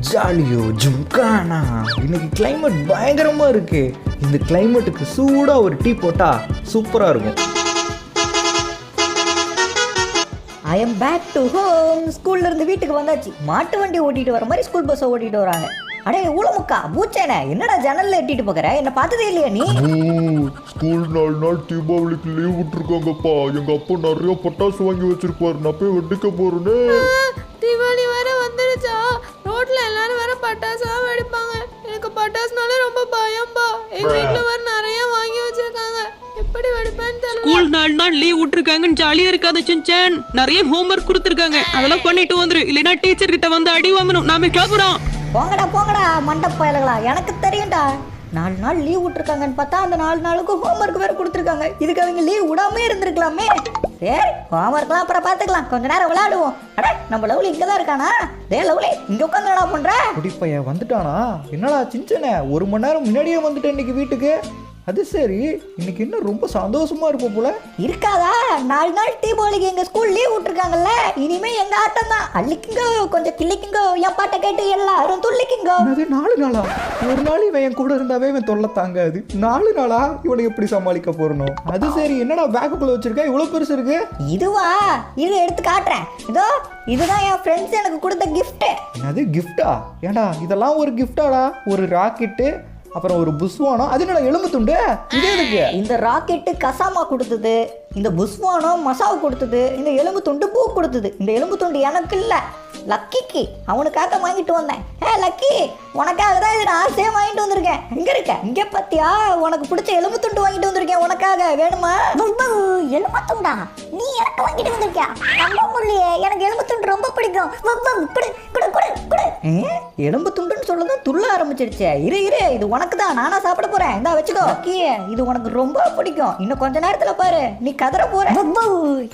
ஜாலியோ ஜும்கானா. இன்னைக்கு கிளைமேட் பயங்கரமா இருக்கு. இந்த கிளைமேட்டுக்கு சூடா ஒரு டீ போட்டா சூப்பரா இருக்கும். I am back to home. ஸ்கூல்ல இருந்து வீட்டுக்கு வந்தாச்சு. மாட்டு வண்டி ஓட்டிட்டு வர மாதிரி ஸ்கூல் பஸ்ஸை ஓட்டிட்டு வராங்க. அடே ஊழமுக்கா பூச்சேனே, என்னடா ஜன்னல்ல எட்டிட்டு போகிற? என்ன பார்த்ததே இல்லையா நீ? ஸ்கூல் 4 நாள் தீபாவளிக்கு லீவ் விட்டுருக்காங்கப்பா. எங்க அப்பா நிறைய பட்டாசு வாங்கி வச்சிருப்பாரு. நான் போய் வெடிக்க போறேன்னு. தீபாவளி வேற வந்துடுச்சா? ரோட்ல எல்லாரும் வேற பட்டாசுலாம் வெடிப்பாங்க. எனக்கு பட்டாசுனால ரொம்ப பயம்பா. எங்க வீட்டுல வேற நிறைய வாங்கி வச்சிருக்காங்க. எப்படி வெடிப்பேன்னு தெரியல. ஸ்கூல் 4 நாள் லீவ் விட்டுருக்காங்கன்னு ஜாலியா இருக்காது சின்சான். நிறைய ஹோம்வொர்க் கொடுத்துருக்காங்க, அதெல்லாம் பண்ணிட்டு வந்துரு. இல்லைன்னா டீச்சர் கிட்ட வந்து அடி வாங்கணும். நாம கிளம்புறோம். போங்கடா மண்டப்பயலுங்களா, எனக்கு தெரியும்டா. 4 நாள் லீவ் விட்டுருக்காங்கன்னு பார்த்தா அந்த 4 நாளுக்கு ஹோம்ஒர்க் வேற கொடுத்துருக்காங்க. இதுக்கு அவங்க லீவ் விடாமே இருந்திருக்கலாமே. சரி, ஹோம்ஒர்க்லாம் அப்புறம் பார்த்துக்கலாம், கொஞ்ச நேரம் விளையாடுவோம். அட, நம்ம லவ்லி இங்கே தான் இருக்கானா? டே லவ்லி, இங்கே உட்காந்து என்னடா பண்ற? குடிப்பையன் வந்துட்டானா? என்னடா சின்சனே, 1 மணி நேரம் முன்னாடியே வந்துட்டேன் இன்னைக்கு வீட்டுக்கு. அது சரி, இன்னைக்கு இன்னும் ரொம்ப சந்தோஷமா இருப்போம் போல. இருக்காதா? 4 நாள் தீபாவளிக்கு எங்க ஸ்கூல் லீவ் விட்டுருக்காங்கல்ல, இனிமே எங்க ஆட்டம் தான். அள்ளிக்குங்க, கொஞ்சம் கிள்ளிக்குங்க, என் பாட்டை கேட்டு எல்லாரும் துள்ளிக்குங்க. அது 4 நாளா? ஒரு நாள் இவன் என் கூட இருந்தாவே இவன் தொல்லை தாங்காது. 4 நாளா இவனை எப்படி சமாளிக்க போறணும்? அது சரி, என்னடா பேக்குக்குள்ள வச்சிருக்க? இவ்வளவு பெருசு இருக்கு. இதுவா? இது எடுத்து காட்டுறேன். இதோ இதுதான் என் ஃப்ரெண்ட்ஸ் எனக்கு கொடுத்த கிஃப்ட். என்னது கிஃப்டா? ஏண்டா இதெல்லாம் ஒரு கிஃப்டாடா? ஒரு ராக்கெட்டு, அப்புறம் ஒரு புஸ்வானம், அது என்னடா எலும்பு துண்டு? இது எதுக்கு? இந்த ராக்கெட்டு கசாமா கொடுத்தது, இந்த புஸ்வானம் மசாவு கொடுத்தது, இந்த எலும்பு துண்டு பூ கொடுத்தது. இந்த எலும்பு துண்டு எனக்கு இல்ல, லக்கிக்கு. அவனுக்காக வாங்கிட்டு வந்தேன். லக்கி, உனக்காக தான் இது நான் ஆசையா வாங்கிட்டு வந்திருக்கேன். எங்க இருக்க? இங்க பாத்தியா, உனக்கு பிடிச்ச எலும்பு துண்டு வாங்கிட்டு வந்திருக்கேன் உனக்காக. வேணுமா? எலும்பு துண்டா? நீ எனக்கு வாங்கிட்டு வந்திருக்கியா? நம்ப முடியலையே, எனக்கு எலும்பு துண்டு ரொம்ப பிடிக்கும். எலும்பு துண்டுன்னு சொல்லதான் துள்ள ஆரம்பிச்சிருச்சே. இரு இது உனக்கு தான், நானா சாப்பிட போறேன். இந்தா வச்சுக்கோ. இது உனக்கு ரொம்ப பிடிக்கும். இன்னும் கொஞ்ச நேரத்துல பாரு நீ கதற போற.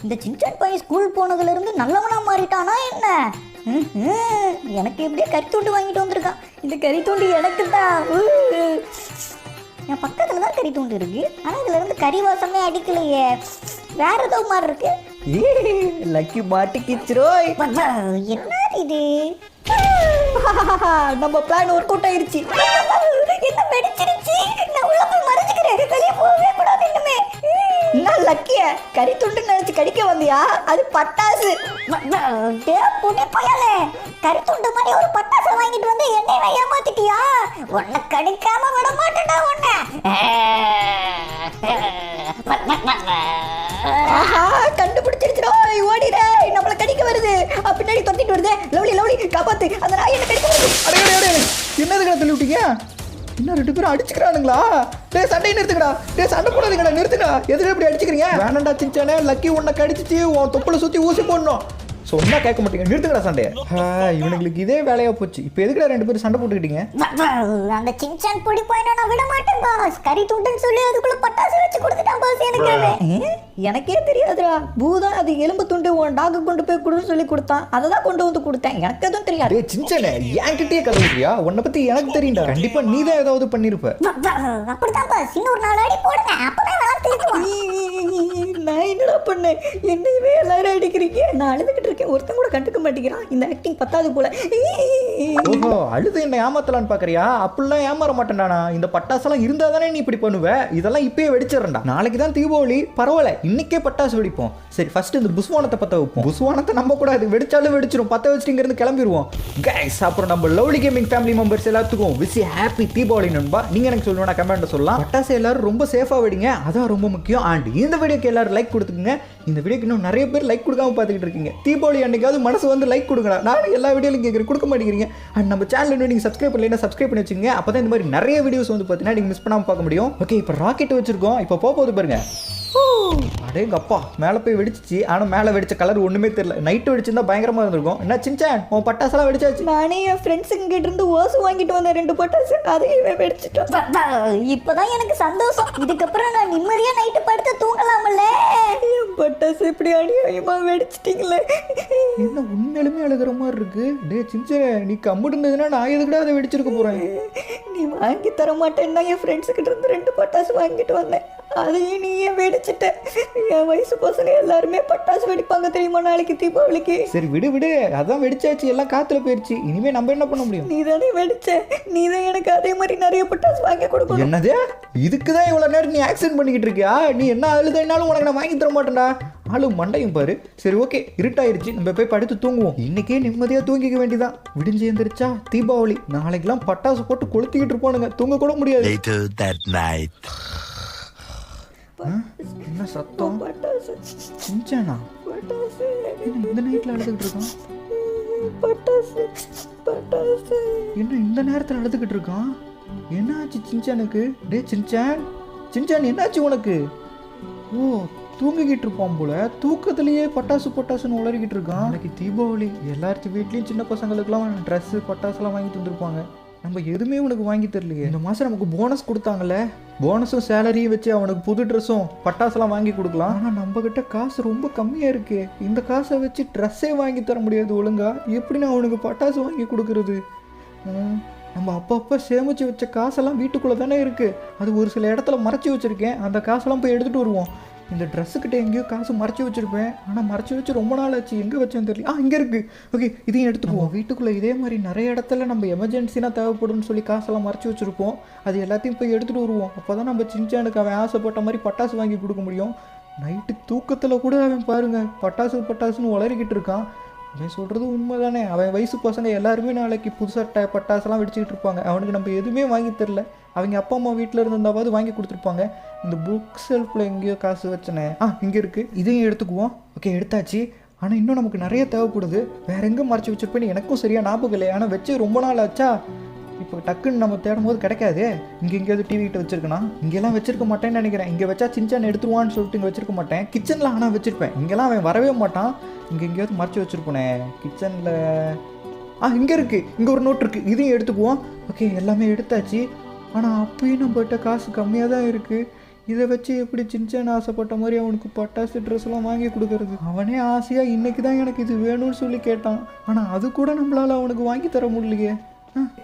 இந்த சின்சான் பையன் ஸ்கூல் போனதுல இருந்து நல்லவனா மாறிட்டானா என்ன? எனக்கு எப்படியே கறி துண்டு வாங்கிட்டு வந்திருக்கான். இந்த கறி துண்டு எனக்கு தான். என் பக்கத்துல தான் கறி துண்டு இருக்கு, ஆனா இதுல இருந்து கறி வாசமே அடிக்கலையே. வேற ஏதோ மாதிரி இருக்கு. லக்கி மாட்டிக்கிச்சுரோ. என்ன இது? நம்ம பிளான் ஒர்க் அவுட் ஆயிருச்சு. என்ன வெடிச்சிருச்சு? நான் உள்ள போய் மறைஞ்சுக்கிறேன், வெளியே போகவே கூடாது இனிமே. என்ன லக்கிய கறி துண்டு நினைச்சு கடிக்க வந்தியா? அது பட்டாசு. புடி போயாலே, கறி துண்டு மாதிரி ஒரு பட்டாசு வாங்கிட்டு வந்து என்னை ஏமாத்திட்டியா? உன்னை கடிக்காம விட மாட்டேன்டா உன்னை. கண்டுபிடிச்சிருச்சுடா, ஓடிடே, நம்மள கடிக்க வருது. பின்னாடி தொட்டிட்டு வருது. லவ்லி காப்பாத்து, அந்த நாய் என்ன கடிக்க வருது. அடே என்னதுக்கடா தள்ளி விட்டீங்க? என்ன 2 பேரும் அடிச்சுக்கிறானுங்களா? டேய் சண்டை நிறுத்துக்கடா. டேய் சண்டை போடாதீங்கடா, நிறுத்துடா. எதுக்கு இப்படி அடிச்சுக்கிறீங்க? வேணாண்டா சின்சானே, லக்கி உன்னை கடிச்சிச்சு. உன் தொப்புல சுத்தி ஊசி போடணும். சொன்னா கேட்க மாட்டீங்க, நிறுத்துக்கடா சண்டையை. இவனுங்களுக்கு இதே வேலையா போச்சு. இப்போ எதுக்குடா 2 பேரும் சண்டை போட்டுக்கிட்டீங்க? அந்த சின்சான் பொடி போயினா நான் விட மாட்டேன் பாஸ். கறி துண்டுன்னு சொல்லி அதுக்குள்ள பட்டாசு வச்சு கொடுத்துட்டான் பாஸ் எனக்கு. எனக்கே தெரியாதுடா. பூதான் அது எலும்பு துண்டு உன் டாக்கு கொண்டு போய் கொடுன்னு சொல்லி கொடுத்தான். அதை தான் கொண்டு வந்து கொடுத்தேன். எனக்கு எதுவும் தெரியாது. டேய் சின்சானே, என்கிட்டயே கதை விடுறியா? உன்னை பத்தி எனக்கு தெரியும்டா. கண்டிப்பா நீ தான் ஏதாவது பண்ணிருப்ப. அப்படிதான் பாஸ். இன்னொரு 4 அடி போடுங்க, அப்பதான் வேலை தெரியும். நான் என்னடா பண்ணேன்? என்னையவே எல்லாரும் அடிக்கிறீங்க. நான் அழுதுகிட்டு இருக்கேன், ஒருத்தன் கூட கண்டுக்க மாட்டேங்கிறான். இந்த ஆக்டிங் பத்தாது போல. ஓஹோ, அழுது என்ன ஏமாத்தலான்னு பாக்குறியா? அப்படிலாம் ஏமாற மாட்டேன்டானா. இந்த பட்டாசெல்லாம் இருந்தா தானே நீ இப்படி பண்ணுவ. இதெல்லாம் இப்பயே வெடிச்சிடறா. நாளைக்கு தான் தீபாவளி, பரவாயில்ல, இன்னைக்கே பட்டாசு வெடிப்போம். சரி, ஃபர்ஸ்ட் இந்த புஸ்வானத்தை பத்த வைப்போம். புஸ்வானத்தை நம்ப கூடாது, வெடிச்சாலும் வெடிச்சிரும். பத்த வச்சுட்டு இங்க இருந்து கிளம்பிடுவோம். கைஸ், அப்புறம் நம்ம லவ்லி கேமிங் ஃபேமிலி மெம்பர்ஸ் எல்லாத்துக்கும் விஷ் ஹாப்பி தீபாவளி நண்பா. நீங்க எனக்கு சொல்லணும்னா கமெண்ட்ல சொல்லலாம். பட்டாசு எல்லாரும் ரொம்ப சேஃபா வெடிங்க, அதான் ரொம்ப முக்கியம். அண்ட் இந்த வீடியோக்கு எல்லாரும் லைக் கொடுத்துக்குங்க. இந்த வீடியோக்கு இன்னும் நிறைய பேர் லைக் கொடுக்காம பார்த்துக்கிட்டு இருக்கீங்க. தீபாவளி அன்னைக்காவது மனசு வந்து லைக் கொடுங்கடா. நானும் எல்லா வீடியோலையும் கேட்குறேன், கொடுக்க மாட்டேங்கிறீங்க. அண்ட் நம்ம சேனல் இன்னும் நீங்கள் சப்ஸ்கிரைப் பண்ணலைன்னா சப்ஸ்கிரைப் பண்ணி வச்சுங்க. அப்போ தான் இந்த மாதிரி நிறைய வீடியோஸ் வந்து பார்த்தீங்கன்னா நீங்கள் மிஸ் பண்ணாமல் பார்க்க முடியும். ஓகே, இப்போ ராக்கெட் வச்சிருக்கோம். இப்போ போகுது பாருங்க. அடேங்க அப்பா, மேலே போய் வெடிச்சிச்சு. ஆனால் மேலே வெடிச்ச கலர் ஒன்றுமே தெரியல. நைட்டு வெடிச்சிருந்தா பயங்கரமாக இருந்திருக்கும். என்ன சின்சான், உன் பட்டாசெல்லாம் வெடிச்சாச்சு? நானே என் ஃப்ரெண்ட்ஸுங்க கிட்ட இருந்து ஓசு வாங்கிட்டு வந்தேன் 2 பட்டாசு. அதையுமே வெடிச்சிட்டோம். இப்போதான் எனக்கு சந்தோஷம். இதுக்கப்புறம் நான் நிம்மதியா நைட்டு படுத்து தூங்கலாம்ல. என் பட்டாசு இப்படி அநியாயமா வெடிச்சிட்டீங்களே. என்ன உண்மையிலுமே அழுகிற மாதிரி இருக்கு. டே சின்சான், நீ கம்முட்டு இருந்ததுன்னா நான் எதுக்கிட்ட அதை வெடிச்சிருக்க போறேன். நீ வாங்கி தர மாட்டேன்னா என் ஃப்ரெண்ட்ஸு கிட்ட இருந்து 2 பட்டாசு வாங்கிட்டு வந்தேன். அதையும் நீயே வெடிச்சிட்ட. என் வயசு பசங்க எல்லாருமே பட்டாசு வெடிப்பாங்க தெரியுமா நாளைக்கு தீபாவளிக்கு. சரி விடு விடு, அதான் வெடிச்சாச்சு, எல்லாம் காத்துல போயிடுச்சு. இனிமே நம்ம என்ன பண்ண முடியும்? நீ தானே வெடிச்ச, நீ தான் எனக்கு அதே மாதிரி நிறைய பட்டாசு வாங்கி கொடுக்கணும். என்னது? இதுக்குதான் இவ்வளவு நேரம் நீ ஆக்சிடென்ட் பண்ணிக்கிட்டு இருக்கியா? நீ என்ன அழுதுனாலும் உனக்கு நான் வாங்கி தர மாட்டேன்டா. ஆளு மண்டையும் பாரு. சரி ஓகே, இருட்டாயிருச்சு, நம்ம போய் படுத்து தூங்குவோம். இன்னைக்கே நிம்மதியா தூங்கிக்க வேண்டியதான். விடிஞ்சு எந்திரிச்சா தீபாவளி. நாளைக்கெல்லாம் பட்டாசு போட்டு கொளுத்திக்கிட்டு இருப்பானுங்க, தூங்க கூட முடியாது. Later that night. என்ன சத்தம்? பட்டாசு சின்சானா பட்டாசு என்ன இந்த நைட்ல அழுதுகிட்டு இருக்கான்? பட்டாசு பட்டாசு என்ன இந்த நேரத்துல அழுதுகிட்டு இருக்கான்? என்னாச்சு சின்சானுக்கு? டே சின்சான், சின்சான் என்னாச்சு உனக்கு? ஓ, தூங்கிக்கிட்டு இருப்பான் போல. தூக்கத்திலேயே பட்டாசு பட்டாசுன்னு உளறிக்கிட்டு இருக்கான். நாளைக்கு தீபாவளி, எல்லாத்து வீட்லேயும் சின்ன பசங்களுக்குலாம் ட்ரெஸ்ஸு பட்டாசுலாம் வாங்கிட்டு வந்திருப்பாங்க. நம்ம எதுவுமே உனக்கு வாங்கி தரலையே. இந்த மாதம் நமக்கு போனஸ் கொடுத்தாங்கல்ல, போனஸும் சேலரியும் வச்சு அவனுக்கு புது ட்ரெஸ்ஸும் பட்டாசுலாம் வாங்கி கொடுக்கலாம். ஆனால் நம்மக்கிட்ட காசு ரொம்ப கம்மியாக இருக்கு. இந்த காசை வச்சு ட்ரெஸ்ஸே வாங்கி தர முடியாது ஒழுங்கா. எப்படி நான் அவனுக்கு பட்டாசு வாங்கி கொடுக்கறது? நம்ம அப்பப்போ சேமித்து வச்ச காசெல்லாம் வீட்டுக்குள்ளே தானே இருக்குது. அது ஒரு சில இடத்துல மறைச்சி வச்சுருக்கேன். அந்த காசெல்லாம் போய் எடுத்துகிட்டு வருவோம். இந்த ட்ரெஸ்ஸுக்கிட்ட எங்கேயோ காசு மறைச்சி வச்சுருப்பேன். ஆனால் மறைச்சி வச்சு ரொம்ப நாள் ஆச்சு. எங்கே வச்சேன்னு தெரியல. இங்கே இருக்குது. ஓகே, இதையும் எடுத்துக்குவோம். வீட்டுக்குள்ளே இதே மாதிரி நிறைய இடத்துல நம்ம எமர்ஜென்சினா தேவைப்படும்னு சொல்லி காசெல்லாம் மறைச்சி வச்சுருப்போம். அது எல்லாத்தையும் போய் எடுத்துகிட்டு வருவோம். அப்போ தான் நம்ம சின்சானுக்கு அவன் ஆசைப்பட்ட மாதிரி பட்டாசு வாங்கி கொடுக்க முடியும். நைட்டு தூக்கத்தில் கூட அவன் பாருங்கள் பட்டாசு பட்டாசுன்னு உளறிக்கிட்டு இருக்கான். அவன் சொல்கிறது உண்மை தானே. அவன் வயசு பசங்க எல்லாருமே நாளைக்கு புதுசாக பட்டாசெல்லாம் வெடிச்சிக்கிட்டு இருப்பாங்க. அவனுக்கு நம்ம எதுவுமே வாங்கி தரல. அவங்க அப்பா அம்மா வீட்டில் இருந்திருந்தாவது வாங்கி கொடுத்துருப்பாங்க. இந்த புக் செல்ஃபில் எங்கேயோ காசு வச்சனே, இங்கே இருக்குது. இதையும் எடுத்துக்குவோம். ஓகே, எடுத்தாச்சு. ஆனால் இன்னும் நமக்கு நிறைய தேவைப்படுது. வேற எங்கே மறைச்சி வச்சுருப்பேன்னு எனக்கும் சரியாக ஞாபகம் இல்லை. ஆனால் வச்சு ரொம்ப நாள் ஆச்சா. இப்போ டக்குன்னு நம்ம தேடும் போது கிடைக்காது. இங்கே எங்கேயாவது டிவி கிட்ட வச்சிருக்கணும். இங்கெல்லாம் வச்சிருக்க மாட்டேன்னு நினைக்கிறேன். இங்கே வச்சா சின்சான் எடுத்துருவான்னு சொல்லிட்டு இங்கே வச்சிருக்க மாட்டேன். கிச்சனில் ஆனால் வச்சிருப்பேன். இங்கெல்லாம் அவன் வரவே மாட்டான். இங்கே எங்கேயாவது மறைச்சி வச்சிருப்பேனே கிச்சனில். இங்கே இருக்குது. இங்கே ஒரு நோட் இருக்குது. இதையும் எடுத்துக்குவோம். ஓகே, எல்லாமே எடுத்தாச்சு. ஆனால் அப்பயும் நம்மகிட்ட காசு கம்மியாக தான் இருக்குது. இதை வச்சு எப்படி சின்சான் ஆசைப்பட்ட மாதிரி அவனுக்கு பட்டாசு ட்ரெஸ்லாம் வாங்கி கொடுக்கறது? அவனே ஆசையாக இன்றைக்கி தான் எனக்கு இது வேணும்னு சொல்லி கேட்டான். ஆனால் அது கூட நம்மளால் அவனுக்கு வாங்கி தர முடியலையே.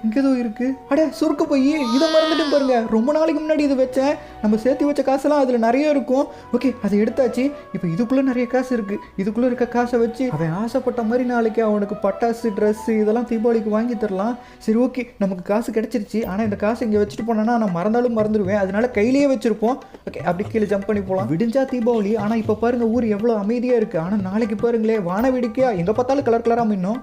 இங்கே ஏதோ இருக்குது. அடே, சுருக்கு போய் இதை மறந்துட்டு பாருங்க. ரொம்ப நாளைக்கு முன்னாடி இதை வச்சேன். நம்ம சேர்த்து வச்ச காசெல்லாம் அதில் நிறைய இருக்கும். ஓகே, அதை எடுத்தாச்சு. இப்போ இதுக்குள்ளே நிறைய காசு இருக்குது. இதுக்குள்ளே இருக்க காசை வச்சு அவன் ஆசைப்பட்ட மாதிரி நாளைக்கு அவனுக்கு பட்டாசு ட்ரெஸ்ஸு இதெல்லாம் தீபாவளிக்கு வாங்கி தரலாம். சரி ஓகே, நமக்கு காசு கிடச்சிருச்சு. ஆனால் இந்த காசு இங்கே வச்சுட்டு போனேன்னா நான் மறந்தாலும் மறந்துடுவேன். அதனால கையிலேயே வச்சுருப்போம். ஓகே, அப்படி கீழே ஜம்ப் பண்ணி போகலாம். விடிஞ்சா தீபாவளி. ஆனால் இப்போ பாருங்கள் ஊர் எவ்வளோ அமைதியாக இருக்குது. ஆனால் நாளைக்கு பாருங்களே, வான வேடிக்கையாக எங்கே பார்த்தாலும் கலர் கலராக மின்னும்.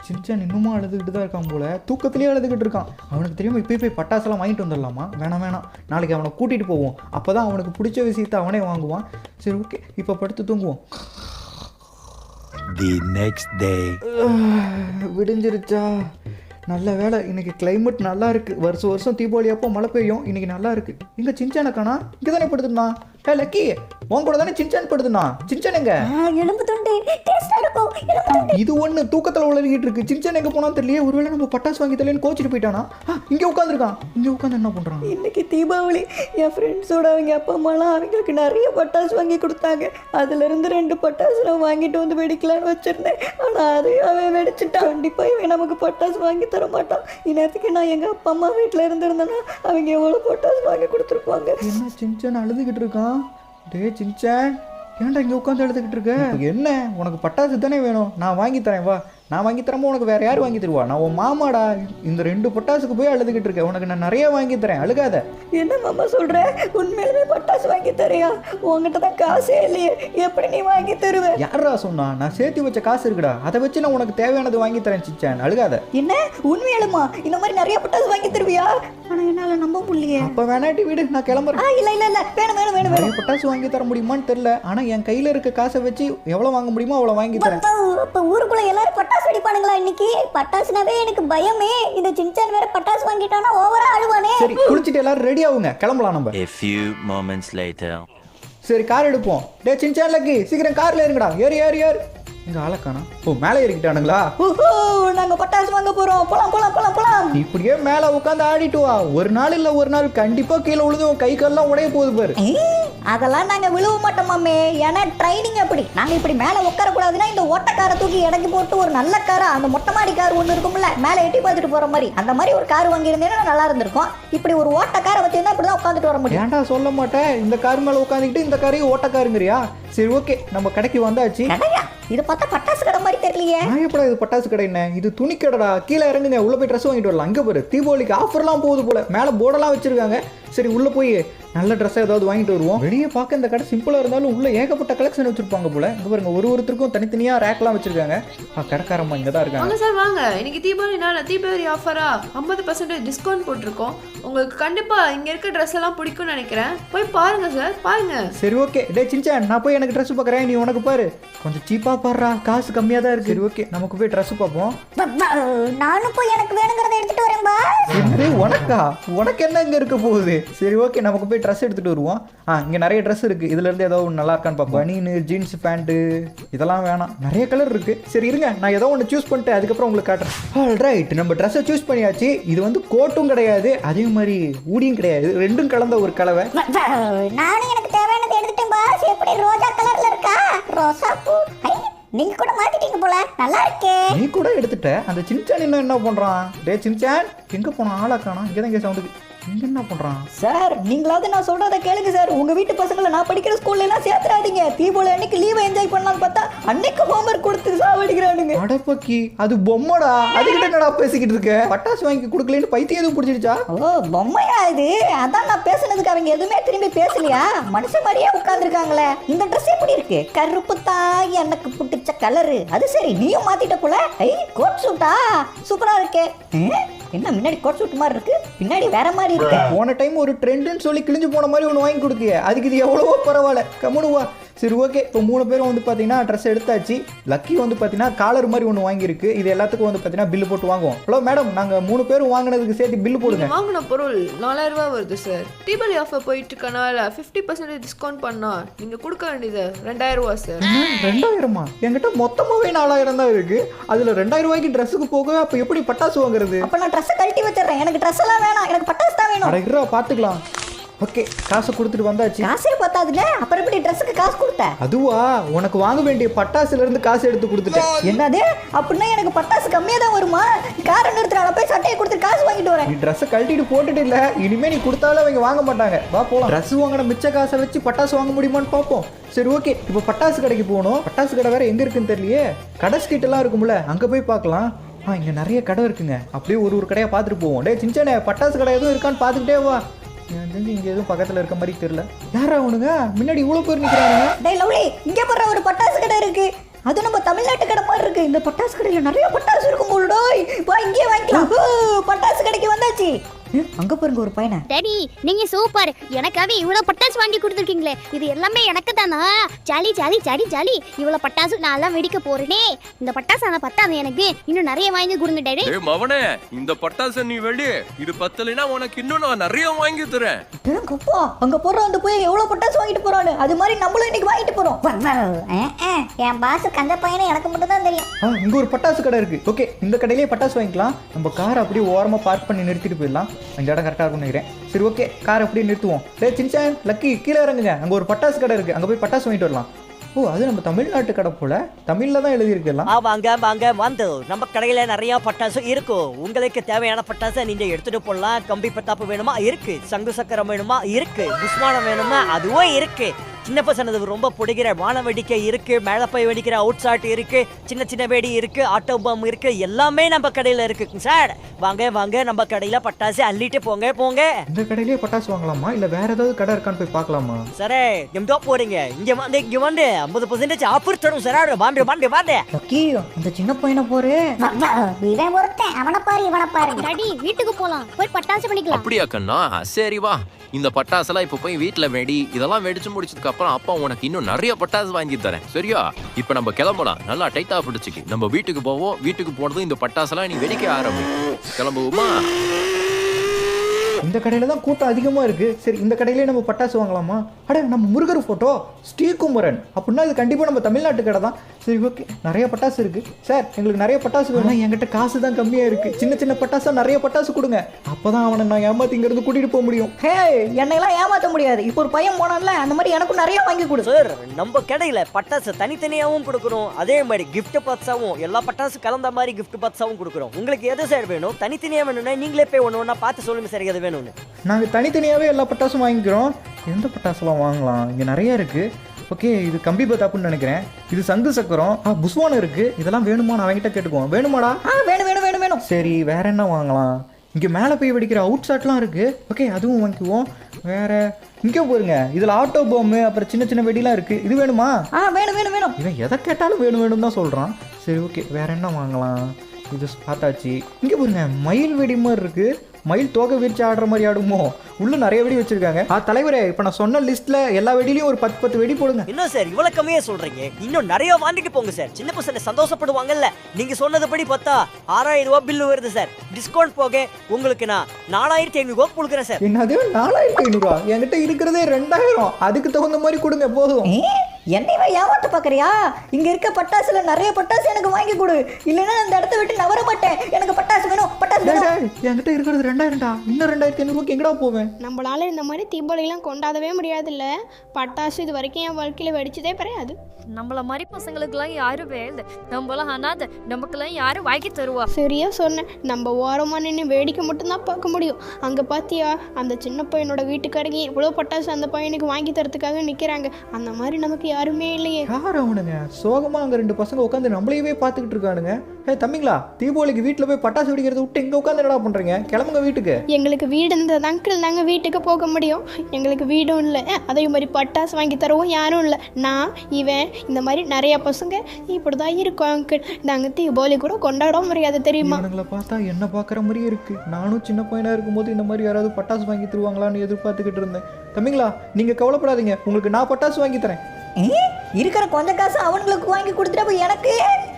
சின்சான் இன்னுமா அழுதுகிட்டு தான் இருக்கான் போல. தூக்கத்திலேயே அழுதுகிட்டு இருக்கான். அவனுக்கு தெரியுமா இப்போ போய் பட்டாசெல்லாம் வாங்கிட்டு வந்துடலாமா? வேணாம், நாளைக்கு அவனை கூட்டிகிட்டு போவோம். அப்போ தான் அவனுக்கு பிடிச்ச விஷயத்தை அவனே வாங்குவான். சரி ஓகே, இப்போ படுத்து தூங்குவோம். The next day. விடிஞ்சிருச்சா? நல்ல வேலை, இன்னைக்கு கிளைமேட் நல்லா இருக்குது. வருஷம் தீபாவளி அப்போ மழை பெய்யும். இன்னைக்கு நல்லா இருக்குது. இங்கே சின்சானை காணா? இங்கே தானே படுத்துனா? லக்கி, உன் கூட தானே சின்சான் படுத்துனா? சின்சான் எங்க? எலும்பு துண்டு டேஸ்டா இருக்கும். இது ஒன்று தூக்கத்தில் உளறிக்கிட்டு இருக்கு. சின்சான் எங்கே போனான்னு தெரியல. ஒருவேளை நம்ம பட்டாசு வாங்கி தரலன்னு கோச்சிட்டு போயிட்டானா? இங்கே உட்காந்துருக்கான். இங்கே உட்காந்து என்ன பண்ணுறான்? இன்னைக்கு தீபாவளி. என் ஃப்ரெண்ட்ஸோட அவங்க அப்பா அம்மாலாம் அவங்களுக்கு நிறைய பட்டாசு வாங்கி கொடுத்தாங்க. அதுலேருந்து 2 பட்டாசு நான் வாங்கிட்டு வந்து வெடிக்கலான்னு வச்சுருந்தேன். ஆனால் அதையும் அவன் வெடிச்சிட்டான். கண்டிப்பாக இவன் நமக்கு பட்டாசு வாங்கி தர மாட்டான். இந்நேரத்துக்கு நான் எங்கள் அப்பா அம்மா வீட்டில் இருந்திருந்தேன்னா அவங்க எவ்வளோ பட்டாசு வாங்கி கொடுத்துருப்பாங்க. என்ன சின்சான் அழுதுகிட்டு இருக்கான்? டே சின்சான், ஏன்டா இங்கே உட்காந்து எழுதுகிட்டு இருக்க? என்ன, உனக்கு பட்டாசு தானே வேணும்? நான் வாங்கி தரேன், வா. நான் வாங்கி தரமா உனக்கு வேற யார் வாங்கி தருவா? நான் உன் மாமாடா. இந்த 2 பட்டாசுக்கு போய் அழுதுகிட்டு இருக்கேன். உனக்கு நான் நிறைய வாங்கி தரேன், அழுகாத. என்ன மாமா சொல்ற? உண்மையிலுமே பட்டாசு வாங்கி தரையா? உங்ககிட்ட தான் காசே இல்லையே, எப்படி நீ வாங்கி தருவ? யாரா சொன்னா? நான் சேர்த்து வச்ச காசு இருக்குடா, அதை வச்சு நான் உனக்கு தேவையானது வாங்கி தரேன் சின்சான், அழுகாத. என்ன உண்மையிலுமா இந்த மாதிரி நிறைய பட்டாசு வாங்கி தருவியா? ஆனா என்னால நம்ப முடியலையே. அப்ப வேணாட்டி வீடு, நான் கிளம்புறேன். இல்ல இல்ல இல்ல, வேணும் வேணும் வேணும். நிறைய பட்டாசு வாங்கி தர முடியுமான்னு தெரியல. ஆனா என் கையில இருக்க காசை வச்சு எவ்வளவு வாங்க முடியுமோ அவ்வளவு வாங்கி தரேன். அப்ப ஊருக்குள்ள எல்லாரும் பட்டாசு வெடிப்பானுங்களா இன்னைக்கு? பட்டாசுனாவே எனக்கு பயமே. இந்த சின்சான் வேற பட்டாசு வாங்கிட்டானா ஓவரா அழுவானே. சரி, குளிச்சிட்டு எல்லாரும் ரெடி ஆகுங்க, கிளம்பலாம் நம்ம. A few moments later. சரி, கார் எடுப்போம். டே சின்சான் லக்கி, சீக்கிரம் கார்ல ஏறுங்கடா. ஏறு ஏறு ஏறு. இங்க ஆளக்கானா? ஓ, மேலே ஏறிக்கிட்டானுங்களா? நாங்க பட்டாசு வாங்க போறோம். போலாம் போலாம் போலாம் போலாம். இப்படியே மேல உட்காந்து ஆடிட்டு வா. ஒரு நாள் இல்ல ஒரு நாள் கண்டிப்பா கீழே விழுந்து கை கால்லாம் உடைய போகுது பாரு. அதெல்லாம் நாங்க விழுவ மாட்டோம் மாமே. ஏன்னா ட்ரைனிங் அப்படி. நாங்க இப்படி மேல உட்கார கூடாதுன்னா இந்த ஓட்டக்கார தூக்கி இறக்கி போட்டு ஒரு நல்ல காரா, அந்த மொட்டை மாடி கார் ஒண்ணு இருக்கும்ல மேல எட்டி பார்த்துட்டு போற மாதிரி, அந்த மாதிரி ஒரு கார் வாங்கி இருந்தேன்னா நல்லா இருந்திருக்கும். இப்படி ஒரு ஓட்டக்கார வச்சிருந்தா இப்படிதான் உட்காந்துட்டு வர முடியும். ஏன்டா சொல்ல மாட்டேன், இந்த கார் மேல உட்காந்துக்கிட்டு இந்த காரையும் ஓட்டக்காருங்கிறியா? சரி ஓகே, நம்ம கடைக்கு வந்தாச்சு. கடையா? இது பார்த்தா பட்டாசு கடை மாதிரி தெரியலையே. நான் எப்படா இது பட்டாசு கடை, என்ன இது துணி கடைடா. கீழே இறங்குங்க, உள்ள போய் ட்ரெஸ் வாங்கிட்டு வரலாம். அங்க பாரு, தீபாவளிக்கு ஆஃபர்லாம் போகுது போல, மேல போர்டெல்லாம் வச்சிருக்காங்க. சரி உள்ள போய் நல்ல ட்ரெஸ் ஏதாவது வாங்கிட்டு வருவோம். வெளியே பார்க்க இந்த கடை சிம்பிளா இருந்தாலும் உள்ள ஏகப்பட்ட கலெக்ஷன் வச்சிருப்பாங்க போல. இங்க பாருங்க, ஒருத்தருக்கும் தனித்தனியா ரேக்லாம் வச்சிருக்காங்க. கடைக்காரம்மா இங்க தான் இருக்காங்க. வாங்க சார் வாங்க. இன்னைக்கு தீபாவளி ஆஃபரா 50% டிஸ்கவுண்ட் போட்டிருக்கோம். உங்களுக்கு கண்டிப்பா இங்க இருக்க ட்ரெஸ் எல்லாம் பிடிக்கும்னு நினைக்கிறேன். போய் பாருங்க சார், பாருங்க. சரி ஓகே, டே சின்சான், நான் போய் எனக்கு ட்ரெஸ் பார்க்கறேன், நீ உனக்கு பாரு. கொஞ்சம் சீப்பா பாடுறா, காசு கம்மியா தான் இருக்கு. சரி ஓகே, நமக்கு போய் ட்ரெஸ் பார்ப்போம். நானும் போய் எனக்கு வேணுங்கிறத எடுத்துட்டு வரேன் பா. என்னது உனக்கா? உனக்கு என்ன இங்க இருக்க போகுது? சரி ஓகே, நமக்கு போய் ட்ரெஸ் எடுத்துட்டு வருவோம். இங்க நிறைய ட்ரெஸ் இருக்கு, இதுல இருந்து ஏதோ ஒன்று நல்லா இருக்கான்னு பார்ப்போம். பனியனு, ஜீன்ஸ் பேண்ட் இதெல்லாம் வேணாம், நிறைய கலர் இருக்கு. சரி இருங்க, நான் ஏதோ ஒன்று சூஸ் பண்ணிட்டு அதுக்கப்புறம் உங்களுக்கு காட்டுறேன். ஆல்ரைட், நம்ம ட்ரெஸ்ஸை சூஸ் பண்ணியாச்சு. இது வந்து கோட்டும் கிடையாது, அதே மாதிரி ஊடியும் கிடையாது, ரெண்டும் கலந்த ஒரு கலவை. நானும் எனக்கு தேவையானது எடுத்துட்டேன் பாஸ். எப்படி ரோஜா கலர்ல இருக்கா? ரோசா பூ. நீங்க கூட மாத்திட்டீங்க போல, நல்லா இருக்கே. நீ கூட எடுத்துட்ட. அந்த சின்சான் இன்னும் என்ன பண்றான்? டே சின்சான், எங்க போனா? ஆளா காணோம். இங்கதான் இங்க சவுண்டுக்கு. இங்க என்ன பண்றான்? சார் நீங்களாவது நான் சொல்றத கேளுங்க சார். உங்க வீட்டு பசங்களை நான் படிக்கிற ஸ்கூல்ல எல்லாம் சேர்த்துறாதீங்க. தீபாவளி அன்னைக்கு லீவை என்ஜாய் பண்ணலாம்னு பார்த்தா அன்னைக்கு ஹோம்வொர்க் கொடுத்து சாவடிக்கிறானுங்க. அடப்பக்கி, அது பொம்மைடா. அதுக்கிட்ட என்னடா பேசிக்கிட்டு இருக்க? பட்டாசு வாங்கி கொடுக்கலன்னு பைத்தியம் எதுவும் பிடிச்சிருச்சா? ஓ பொம்மையா இது? அதான் நான் பேசுனதுக்கு அவங்க எதுவுமே திரும்பி பேசலையா? மனுஷன் மாதிரியே உட்கார்ந்துருக்காங்களே. இந்த ட்ரெஸ் எப்படி இருக்கு? கருப்பு தான் எனக்கு பிடிச்ச கலரு. அது சரி, நீயும் மாத்திட்ட போல. கோட் சூட்டா? சூப்பரா இருக்கே. என்ன முன்னாடி கோட் சூட் மாதிரி இருக்கு, பின்னாடி வேற மாதிரி இருக்கு. போன டைம் ஒரு ட்ரெண்டுன்னு சொல்லி கிழிஞ்சு போன மாதிரி ஒன்று வாங்கி கொடுத்திய, அதுக்கு இது எவ்வளவோ பரவாயில்ல. கம்முனுவா. சரி ஓகே, இப்போ 3 பேரும் வந்து பார்த்தீங்கன்னா ட்ரெஸ் எடுத்தாச்சு. லக்கி வந்து பார்த்தீங்கன்னா காலர் மாதிரி ஒன்று வாங்கியிருக்கு. இது எல்லாத்துக்கும் வந்து பார்த்தீங்கன்னா பில்லு போட்டு வாங்குவோம். ஹலோ மேடம், நாங்கள் 3 பேரும் வாங்கினதுக்கு சேர்த்து பில்லு போடுங்க. வாங்கின பொருள் 4000 ரூபாய் வருது சார். தீபாவளி ஆஃபர் போயிட்டு இருக்கனால 50% டிஸ்கவுண்ட் பண்ணா நீங்க கொடுக்க வேண்டியது 2000 ரூபாய் சார். 2000மா? என்கிட்ட மொத்தமாவே 4000 தான் இருக்கு. அதுல 2000 ரூபாய்க்கு ட்ரெஸ்ஸுக்கு போக அப்ப எப்படி பட்டாசு வாங்குறது? அப்ப நான் ட்ரெஸ் கழட்டி வச்சிடுறேன். எனக்கு ட்ரெஸ் எல்லாம் வேணாம், எனக்கு பட்டாசு தான் வேணும். அட இருடா, பாத்துக்கலாம். ஓகே, காசு கொடுத்துட்டு வந்தாச்சு. காசே பத்தாதுல, அப்புறம் எப்படி ட்ரெஸ்ஸுக்கு காசு கொடுத்த? அதுவா, உனக்கு வாங்க வேண்டிய பட்டாசுல இருந்து காசு எடுத்து கொடுத்துட்டேன். என்னது? அப்படின்னா எனக்கு பட்டாசு கம்மியா தான் வருமா? காரை நிறுத்துறாங்க, போய் சட்டையை கொடுத்து காசு வாங்கிட்டு வரேன். நீ ட்ரெஸ் கழட்டிட்டு போட்டுட்டு இல்ல, இனிமே நீ கொடுத்தாலும் அவங்க வாங்க மாட்டாங்க. வா போலாம். ட்ரெஸ் வாங்கின மிச்ச காசை வச்சு பட்டாசு வாங்க முடியுமான்னு பார்ப்போம். சரி ஓகே, இப்போ பட்டாசு கடைக்கு போகணும். பட்டாசு கடை வேற எங்க இருக்குன்னு தெரியலையே. கடை ஸ்ட்ரீட் எல்லாம் இருக்கும்ல, அங்க போய் பார்க்கலாம். இங்க நிறைய கடை இருக்குங்க. அப்படியே ஒரு கடையா பார்த்துட்டு போவோம். டே சின்சானே, பட்டாசு கடை எதுவும் இருக்கான்னு பார்த்துக்கிட்டே வா. இங்க எதுவும் பக்கத்துல இருக்க மாதிரி தெரியல. யாரா அவனுங்க முன்னாடி இவ்வளவு பேர் நிக்கிறாங்க? டேய் லவ்லி, இங்க போற ஒரு பட்டாசு கடை இருக்கு. அது நம்ம தமிழ்நாட்டு கடை மாதிரி இருக்கு. இந்த பட்டாசு கடையில நிறைய பட்டாசு இருக்கும் போலடோய். வா இங்கே வாங்கிக்கலாம். பட்டாசு கடைக்கு வந்தாச்சு. அங்க பாருங்க ஒரு பையனை. டாடி நீங்க சூப்பர். எனக்காக இவ்வளவு பட்டாசு வாங்கி கொடுத்துருக்கீங்களே, இது எல்லாமே எனக்கு தானா? Jolly jolly jolly jolly. இவ்வளவு பட்டாசு நான் எல்லாம் வெடிக்க போறேனே. இந்த பட்டாசு ஆனா பத்தாது எனக்கு, இன்னும் நிறைய வாங்கி கொடுங்க டாடி. ஏய் மவனே, இந்த பட்டாசு நீ வெடி. இது பத்தலைனா உனக்கு இன்னும் நான் நிறைய வாங்கி தரேன். அப்பா, அங்க போற அந்த போய் எவ்வளவு பட்டாசு வாங்கிட்டு போறானு. அது மாதிரி நம்மளும் இன்னைக்கு வாங்கிட்டு போறோம். என் பாஸுக்கு அந்த பையனை எனக்கு மட்டும் தான் தெரியும். இங்க ஒரு பட்டாசு கடை இருக்கு. ஓகே, இந்த கடையிலேயே பட்டாசு வாங்கிக்கலாம். நம்ம காரை அப்படியே ஓரமா பார்க் பண்ணி நிறுத்திட்டு போயிடலாம். அந்த இடம் கரெக்டாக இருக்கும்னு நினைக்கிறேன். சரி ஓகே, கார் அப்படியே நிறுத்துவோம். டே சின்சான், லக்கி கீழே இறங்குங்க. அங்கே ஒரு பட்டாசு கடை இருக்குது, அங்கே போய் பட்டாசு வாங்கிட்டு வரலாம். ஓ, அது நம்ம தமிழ்நாட்டு கடை போல. தமிழில் தான் எழுதியிருக்கலாம். வாங்க வாங்க வந்து நம்ம கடையில் நிறைய பட்டாசு இருக்கும். உங்களுக்கு தேவையான பட்டாசு நீங்கள் எடுத்துகிட்டு போடலாம். கம்பி பத்தாப்பு வேணுமா இருக்கு, சங்கு சக்கரம் வேணுமா இருக்கு, புஷ்மானம் வேணுமா அதுவும் இருக்கு. சின்ன பசங்களுக்கு ரொம்ப பிடிக்கிற வான வெடிக்கை இருக்கு, மேலே போய் வெடிக்கிற அவுட் ஷாட் இருக்கு, சின்ன சின்ன வெடி இருக்கு, ஆட்டோ பம் இருக்கு, எல்லாமே நம்ம கடையில் இருக்கு சார். வாங்க வாங்க நம்ம கடையில் பட்டாசு அள்ளிட்டு போங்க போங்க. இந்த கடையிலேயே பட்டாசு வாங்கலாமா, இல்லை வேற ஏதாவது கடை இருக்கான்னு போய் பார்க்கலாமா? சரே எங்கோ போறீங்க? இங்க வந்து 50% ஆஃபர் தரும் சார். வாண்டு வாண்டு வாண்டு. லக்கி, அந்த சின்ன பையனை போரு. இவன் ஒருத்தன், அவனை பாரு இவனை பாரு. டாடி வீட்டுக்கு போலாம், போய் பட்டாசு பண்ணிக்கலாம். அப்படியா கண்ணா? சரி வா. இந்த பட்டாசெல்லாம் இப்போ போய் வீட்டில் வெடி. இதெல்லாம் வெடிச்சு முடிச்சதுக்கு அப்புறம் அப்பா உனக்கு இன்னும் நிறைய பட்டாசு வாங்கி தரேன், சரியா? இப்போ நம்ம கிளம்பலாம். நல்லா டைட்டா பிடிச்சிக்கு நம்ம வீட்டுக்கு போவோம். வீட்டுக்கு போனதும் இந்த பட்டாசெல்லாம் நீ வெடிக்க ஆரம்பி. கிளம்புவோமா? இந்த கடையில தான் கூட்டம் அதிகமா இருக்கு. சரி இந்த கடையிலே நம்ம பட்டாசு வாங்கலாமா? அட நம்ம முருகர் போட்டோ ஸ்ரீகுமரன் அப்படின்னா இது கண்டிப்பா நம்ம தமிழ்நாட்டு கடை தான். சரி ஓகே, நிறைய பட்டாசு இருக்கு சார், எங்களுக்கு நிறைய பட்டாசு வேணும். என்கிட்ட காசு தான் கம்மியா இருக்கு. சின்ன சின்ன பட்டாசா நிறைய பட்டாசு கொடுங்க, அப்பதான் அவனை நான் ஏமாத்தி இங்க இருந்து கூட்டிட்டு போக முடியும். ஹே, என்னையெல்லாம் ஏமாத்த முடியாது. இப்போ ஒரு பையன் போனான்ல, அந்த மாதிரி எனக்கும் நிறைய வாங்கி கொடு. சார் நம்ம கடையில பட்டாசு தனித்தனியாவும் கொடுக்குறோம், அதே மாதிரி கிஃப்ட் பாக்ஸாவும் எல்லா பட்டாசு கலந்த மாதிரி கிஃப்ட் பாக்ஸாவும் கொடுக்குறோம். உங்களுக்கு எது சார் வேணும்? தனித்தனியா வேணும்னா நீங்களே போய் ஒன்று ஒன்றா பார்த்து சொல்லுங்க சார் எது வேணும்னு. நாங்கள் தனித்தனியாகவே எல்லா பட்டாசும் வாங்கிக்கிறோம். எந்த பட்டாசுலாம் வாங்கலாம்? இங்கே நிறைய இருக்கு. ஓகே, இது கம்பி பத்தாப்புன்னு நினைக்கிறேன். இது சங்கு சக்கரம், புஸ்வானம் இருக்கு. இதெல்லாம் வேணுமா? நான் அவங்ககிட்ட கேட்டுக்குவோம். வேணுமாடா? வேணும் வேணும் வேணும் வேணும். சரி வேற என்ன வாங்கலாம்? இங்கே மேலே போய் வெடிக்கிற அவுட் ஷாட்லாம் இருக்கு. ஓகே, அதுவும் வாங்கிக்குவோம். வேற இங்கே போருங்க, இதில் ஆட்டோ பாம்பு அப்புறம் சின்ன சின்ன வெடிலாம் இருக்கு. இது வேணுமா? வேணும் வேணும் வேணும். இவன் எதை கேட்டாலும் வேணும் வேணும் தான் சொல்கிறான். சரி ஓகே, வேற என்ன வாங்கலாம்? இது பார்த்தாச்சு. இங்கே பாருங்க, மயில் வெடி மாதிரி இருக்கு. மயில் தோகை விரிச்சு ஆடுற மாதிரி ஆடுமோ? உள்ள நிறைய வெடி வச்சிருக்காங்க. தலைவரே, இப்போ நான் சொன்ன லிஸ்ட்ல எல்லா வெடிலையும் ஒரு 10 வெடி போடுங்க. என்ன சார் இவ்வளவு கம்மியா சொல்றீங்க? இன்னும் நிறைய வாங்கிட்டு போங்க சார், சின்ன பசங்க சந்தோஷப்படுவாங்கல்ல. நீங்க சொன்னதுபடி பார்த்தா 6000 ரூபாய் பில்லு வருது சார். டிஸ்கவுண்ட் போக உங்களுக்கு நான் 4500 ரூபாய் கொடுக்குறேன் சார். என்னது 4500? என்கிட்ட இருக்கிறதே 2000. அதுக்கு தகுந்த மாதிரி கொடுங்க போதும். என்னைவா ஏமாத்த பாக்குறியா? இங்க இருக்க பட்டாசுல நிறைய பட்டாசு எனக்கு வாங்கி கொடு, இல்லைன்னா அந்த இடத்த விட்டு நவர மாட்டேன். எனக்கு பட்டாசு வேணும், பட்டாசு வேணும். என்கிட்ட இருக்கிறது 2000டா. இன்னும் 2500 எங்கடா போவேன்? நம்மளால இந்த மாதிரி தீபாவளிலாம் கொண்டாடவே முடியாதுல்ல. பட்டாசு இது வரைக்கும் என் வாழ்க்கையில் வெடிச்சதே கிடையாது. நம்மள மாதிரி பசங்களுக்குலாம் யாரும் வேலை, நம்மளாம் அனாதை, நமக்குலாம் யாரும் வாங்கி தருவா? சரியா சொன்னேன். நம்ம ஓரமாக நின்று வேடிக்கை மட்டும்தான் பார்க்க முடியும். அங்கே பார்த்தியா, அந்த சின்ன பையனோட வீட்டுக்காரங்க இவ்வளோ பட்டாசு அந்த பையனுக்கு வாங்கி தரத்துக்காக நிற்கிறாங்க. அந்த மாதிரி நமக்கு யாருமே இல்லையே. யார் அவனுங்க? சோகமாக அங்கே 2 பசங்க உட்காந்து நம்மளையவே பார்த்துக்கிட்டு இருக்கானுங்க. தம்பிங்களா, தீபாவளிக்கு வீட்டில் போய் பட்டாசு வெடிக்கிறத விட்டு இங்கே உட்காந்து என்னடா பண்ணுறீங்க? கிளம்புங்க வீட்டுக்கு. எங்களுக்கு வீடு இருந்தது அங்கிள், நாங்கள் வீட்டுக்கு போக முடியும். எங்களுக்கு வீடும் இல்லை, அதே மாதிரி பட்டாசு வாங்கி தரவும் யாரும் இல்லை. நான் இவன் இந்த மாதிரி நிறைய பசங்க இப்படி தான் இருக்கோம் அங்கிள். நாங்கள் தீபாவளி கூட கொண்டாட முடியாது தெரியுமா? இவனுங்களை பார்த்தா என்ன பார்க்குற மாதிரியே இருக்கு. நானும் சின்ன பையனாக இருக்கும்போது இந்த மாதிரி யாராவது பட்டாசு வாங்கி தருவாங்களான்னு எதிர்பார்த்துக்கிட்டு இருந்தேன். தம்பிங்களா, நீங்கள் கவலைப்படாதீங்க, உங்களுக்கு நான் பட்டாசு வாங்கி தரேன். இருக்கிற கொஞ்சம் காசு அவனுங்களுக்கு வாங்கி கொடுத்துட்டா எனக்கு.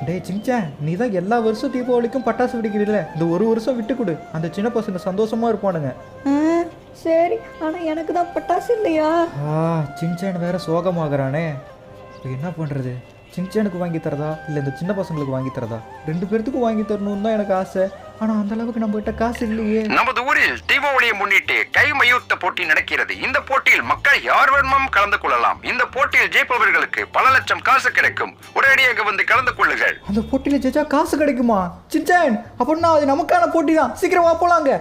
டேய் சின்சான், நீ தான் எல்லா வருஷம் தீபாவளிக்கும் பட்டாசு வெடிக்கிறீல்ல, இந்த ஒரு வருஷம் விட்டு கொடு. அந்த சின்ன பசங்க சந்தோஷமா இருப்பானுங்க. சரி, ஆனா எனக்கு தான் பட்டாசு இல்லையா? சின்சான் வேற சோகமாகறானே. இப்போ என்ன பண்றது? சின்சானுக்கு வாங்கி தரதா இல்லை இந்த சின்ன பசங்களுக்கு வாங்கி தரதா? 2 பேர்த்துக்கும் வாங்கி தரணும்னு தான் எனக்கு ஆசை. ஆனா அந்த அளவுக்கு நம்ம கிட்ட காசு இல்லையே. நமது ஊரில் தீபாவளியை முன்னிட்டு கை மயூத்த போட்டி நடக்கிறது. இந்த போட்டியில் மக்கள் யார் வேணுமாம் கலந்து கொள்ளலாம். இந்த போட்டியில் ஜெயிப்பவர்களுக்கு பல லட்சம் காசு கிடைக்கும். உடனடியாக வந்து கலந்து கொள்ளுங்கள். அந்த போட்டியில ஜெயிச்சா காசு கிடைக்குமா? சின்சான், அப்படின்னா அது நமக்கான போட்டி தான். சீக்கிரமா போலாங்க.